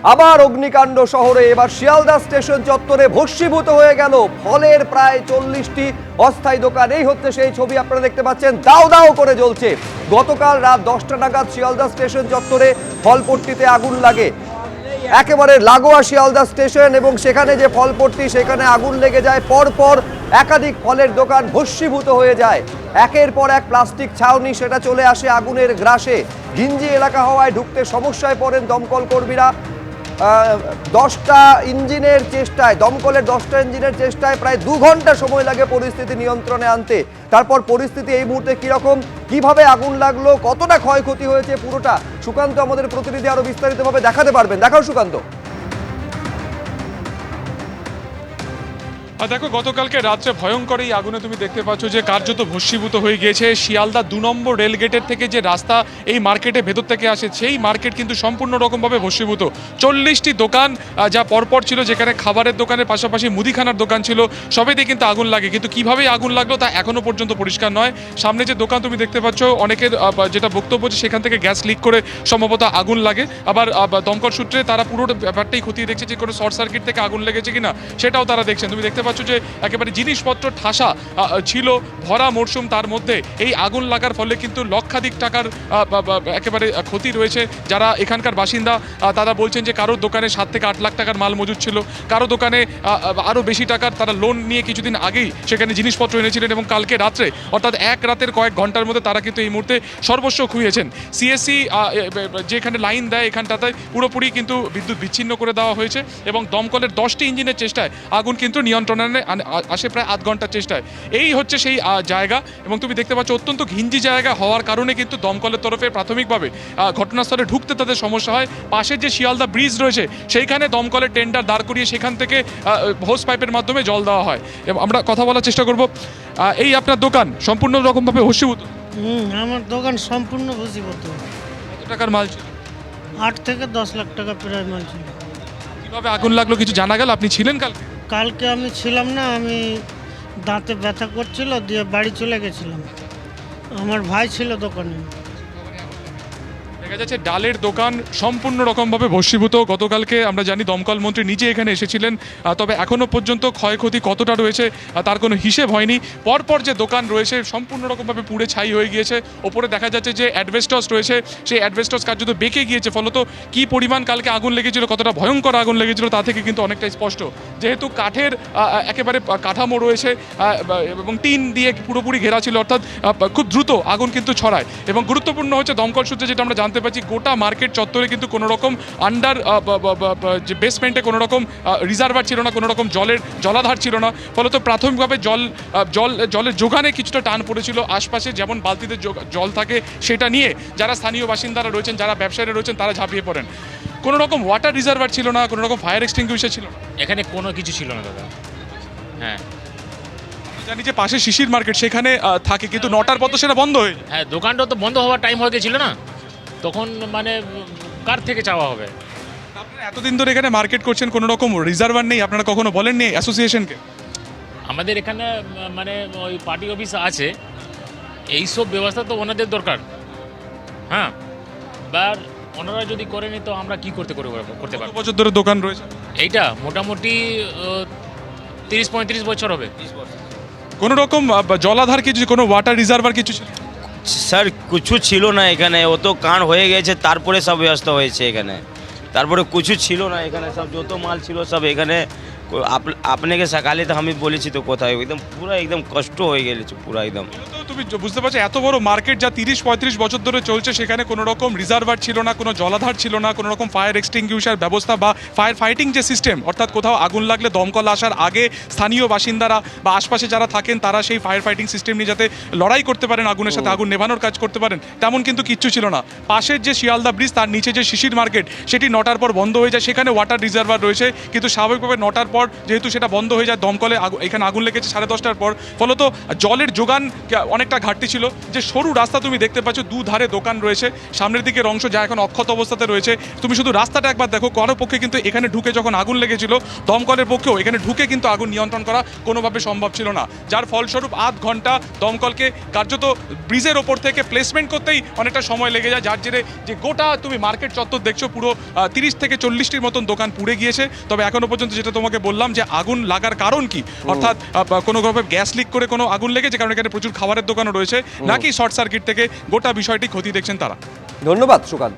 আবার অগ্নিকাণ্ড শহরে, এবার শিয়ালদা স্টেশন চত্বরে ভস্মীভূত হয়ে গেল ফলের প্রায় 40টি অস্থায়ী দোকান। এই হচ্ছে সেই ছবি, আপনারা দেখতে পাচ্ছেন দাও দাও করে জ্বলছে। গতকাল রাত 10টা নাগাদ শিয়ালদা স্টেশন চত্বরে ফলপট্টিতে আগুন লাগে। একেবারে লাগোয়া শিয়ালদা স্টেশন এবং সেখানে যে ফলপট্টি, সেখানে আগুন লেগে যায়। পরপর একাধিক ফলের দোকান ভস্মীভূত হয়ে যায়। একের পর এক প্লাস্টিক ছাউনি সেটা চলে আসে আগুনের গ্রাসে। ঘিঞ্জি এলাকা হওয়ায় ঢুকতে সমস্যায় পড়েন দমকল কর্মীরা। 10টা ইঞ্জিনের চেষ্টায়, দমকলের 10টা ইঞ্জিনের চেষ্টায় প্রায় 2 ঘন্টা সময় লাগে পরিস্থিতি নিয়ন্ত্রণে আনতে। তারপর পরিস্থিতি এই মুহূর্তে কিরকম, কিভাবে আগুন লাগলো, কতটা ক্ষয়ক্ষতি হয়েছে, পুরোটা সুকান্ত আমাদের প্রতিনিধি আরো বিস্তারিতভাবে দেখাতে পারবেন। দেখাও সুকান্ত। দেখো, গতকালকে রাত্রে ভয়ঙ্কর এই আগুনে তুমি দেখতে পাচ্ছ যে কার্যত ভস্মীভূত হয়ে গিয়েছে শিয়ালদা 2 নম্বর রেলগেটের থেকে যে রাস্তা এই মার্কেটে ভেতর থেকে আসে, সেই মার্কেট কিন্তু সম্পূর্ণ রকমভাবে ভস্মীভূত। 40টি দোকান যা পরপর ছিল, যেখানে খাবারের দোকানের পাশাপাশি মুদিখানার দোকান ছিল, সবেতেই কিন্তু আগুন লাগে। কিন্তু কিভাবে আগুন লাগলো তা এখনো পর্যন্ত পরিষ্কার নয়। সামনে যে দোকান তুমি দেখতে পাচ্ছ, অনেকের যেটা বক্তব্য যে সেখান থেকে গ্যাস লিক করে সম্ভবত আগুন লাগে। আবার দমকল সূত্রে তারা পুরো ব্যাপারটাই খতিয়ে দেখছে যে কোনো শর্ট সার্কিট থেকে আগুন লেগেছে কিনা, সেটাও তারা দেখছেন। তুমি দেখতে পাচ্ছ যে একেবারে জিনিসপত্র ঠাসা ছিল, ভরা মরশুম, তার মধ্যে এই আগুন লাগার ফলে কিন্তু লক্ষাধিক টাকার একেবারে ক্ষতি রয়েছে। যারা এখানকার বাসিন্দা তারা বলছেন যে কারোর দোকানে 7 থেকে 8 লাখ টাকার মাল মজুদ ছিল, কারো দোকানে আরও বেশি টাকার তারা লোন নিয়ে কিছুদিন আগেই সেখানে জিনিসপত্র এনেছিলেন, এবং কালকে রাত্রে অর্থাৎ এক রাতের কয়েক ঘন্টার মধ্যে তারা কিন্তু এই মুহূর্তে সর্বস্ব খুইয়েছেন। সিএসসি যেখানে লাইন দেয়, এখানটাতে পুরোপুরি কিন্তু বিদ্যুৎ বিচ্ছিন্ন করে দেওয়া হয়েছে, এবং দমকলের 10টি ইঞ্জিনের চেষ্টায় আগুন কিন্তু নিয়ন্ত্রণে আসে প্রায় আধ ঘন্টার চেষ্টায়। এই হচ্ছে সেই জায়গা, এবং তুমি দেখতে পাচ্ছ অত্যন্ত ঘিঞ্জি জায়গা হওয়ার কারণে কিন্তু দমকলের তরফে প্রাথমিকভাবে ঘটনাস্থলে ঢুকতে তাদের সমস্যা হয়। পাশের যে শিয়ালদা ব্রিজ রয়েছে, সেইখানে দমকলের টেন্ডার দাঁড় করিয়ে সেখান থেকে হোস পাইপের মাধ্যমে জল দেওয়া হয়। এবং আমরা কথা বলার চেষ্টা করব। এই আপনার দোকান সম্পূর্ণ রকমভাবে ভস্মীভূত? আমার দোকান সম্পূর্ণ ভস্মীভূত। কত টাকার মাল ছিল? 8 থেকে 10 লাখ টাকা প্রায় মাল ছিল। কিভাবে আগুন লাগলো কিছু জানা গেল? আপনি ছিলেন কালকে? কালকে আমি ছিলাম না, আমি দাঁতে ব্যথা করছিল, দিয়ে বাড়ি চলে গেছিলাম। আমার ভাই ছিল দোকানে। দেখা যাচ্ছে ডালের দোকান সম্পূর্ণ রকমভাবে ভস্মীভূত। গতকালকে আমরা জানি দমকল মন্ত্রী নিজে এখানে এসেছিলেন, তবে এখনও পর্যন্ত ক্ষয়ক্ষতি কতটা রয়েছে তার কোনো হিসেব হয়নি। পরপর যে দোকান রয়েছে সম্পূর্ণ রকমভাবে পুড়ে ছাই হয়ে গিয়েছে। ওপরে দেখা যাচ্ছে যে অ্যাডভেস্টস রয়েছে, সেই অ্যাডভেস্টস কার্যত বেঁকে গিয়েছে। ফলত কী পরিমাণ কালকে আগুন লেগেছিল, কতটা ভয়ঙ্কর আগুন লেগেছিল তা থেকে কিন্তু অনেকটাই স্পষ্ট। যেহেতু কাঠের একেবারে কাঠামো রয়েছে এবং টিন দিয়ে পুরোপুরি ঘেরা ছিল, অর্থাৎ খুব দ্রুত আগুন কিন্তু ছড়ায়। এবং গুরুত্বপূর্ণ হচ্ছে দমকল সূত্রে যেটা আমরা জানতে পাচ্ছি, গোটা মার্কেট চত্বরে কিন্তু কোনো রকম আন্ডার যে বেসমেন্টে কোনো রকম রিজার্ভার ছিল না, কোনো রকম জলাধার ছিল না। ফলত প্রাথমিকভাবে জলের যোগানে কিছুটা টান পড়েছিল। আশপাশে যেমন বালতিতে জল থাকে সেটা নিয়ে যারা স্থানীয় বাসিন্দারা রয়েছেন, যারা ব্যবসায়ীরা রয়েছেন, তারা ঝাঁপিয়ে পড়েন। কোনো রকম ওয়াটার রিজার্ভার ছিল না, কোনো রকম ফায়ার এক্সটিংগুইশার ছিল না, এখানে কোনো কিছু ছিল না দাদা। হ্যাঁ, জানি যে পাশে শিশির মার্কেট, সেখানে থাকে, কিন্তু 9টার পর তো সেটা বন্ধ হয়ে যায়। হ্যাঁ, দোকানটা তো বন্ধ হওয়ার টাইম হয়ে গেছিল না, তখন মানে কার থেকে চাওয়া হবে? আপনারা এতদিন ধরে এখানে মার্কেট করছেন, কোনো রকম রিজার্ভার নেই, আপনারা কখনো বলেননি অ্যাসোসিয়েশনকে? আমাদের এখানে মানে ওই পার্টি অফিস আছে, এইসব ব্যবস্থা তো ওনাদের দরকার। হ্যাঁ, এবার ওনারা যদি করেনি তো আমরা কি করতে কত পারবো? বছর ধরে দোকান রয়েছে? এইটা মোটামুটি 30-35 বছর হবে। কোনো রকম জলাধার কিছু, কোনো ওয়াটার রিজার্ভার কিছু ছিল? স্যার কিছু ছিল না এখানে, ও তো কান হয়ে গেছে, তারপরে সব ব্যবস্থা হয়েছে এখানে। তারপরে কিছু ছিল না এখানে, সব যত মাল ছিল সব এখানে। আপনাকে সকালে তো আমি বলেছি তো কোথায়, একদম পুরো একদম কষ্ট হয়ে গেছে পুরো একদম। তো তুমি বুঝতে পারছো এত বড় মার্কেট যা 30-35 বছর ধরে চলছে, সেখানে কোনো রকম রিজার্ভার ছিল না, কোনো জলাধার ছিল না, কোনো রকম ফায়ার এক্সটিংগুইশার ব্যবস্থা বা ফায়ার ফাইটিং যে সিস্টেম, অর্থাৎ কোথাও আগুন লাগলে দমকল আসার আগে স্থানীয় বাসিন্দারা বা আশপাশে যারা থাকেন তারা সেই ফায়ার ফাইটিং সিস্টেম নিয়ে যাতে লড়াই করতে পারেন, আগুনের সাথে আগুন নেভানোর কাজ করতে পারেন, তেমন কিন্তু কিচ্ছু ছিল না। পাশের যে শিয়ালদা ব্রিজ, তার নিচে যে শিশির মার্কেট, সেটি 9টার পর বন্ধ হয়ে যায়। সেখানে ওয়াটার রিজার্ভার রয়েছে, কিন্তু স্বাভাবিকভাবে 9টার পর পর যেহেতু সেটা বন্ধ হয়ে যায়, দমকলে এখানে আগুন লেগেছে 10:30টার পর, ফলত জলের যোগান অনেকটা ঘাটতি ছিল। যে সরু রাস্তা তুমি দেখতে পাচ্ছ, দুধারে দোকান রয়েছে, সামনের দিকের অংশ যা এখন অক্ষত অবস্থাতে রয়েছে। তুমি শুধু রাস্তাটা একবার দেখো, কারো পক্ষে কিন্তু এখানে ঢুকে যখন আগুন লেগেছিল, দমকলের পক্ষেও এখানে ঢুকে কিন্তু আগুন নিয়ন্ত্রণ করা কোনোভাবে সম্ভব ছিল না, যার ফলস্বরূপ আধ ঘন্টা দমকলকে কার্যত ব্রিজের ওপর থেকে প্লেসমেন্ট করতেই অনেকটা সময় লেগে যায়, যার জেরে যে গোটা তুমি মার্কেট চত্বর দেখছো পুরো 30 থেকে 40টির মতন দোকান পুড়ে গিয়েছে। তবে এখনো পর্যন্ত যেটা তোমাকে বললাম যে আগুন লাগার কারণ কি, অর্থাৎ কোনোভাবে গ্যাস লিক করে কোনো আগুন লেগেছে, কারণ এখানে প্রচুর খাবারের দোকানও রয়েছে, নাকি শর্ট সার্কিট থেকে, গোটা বিষয়টি খতিয়ে দেখছেন তারা। ধন্যবাদ সুকান্ত।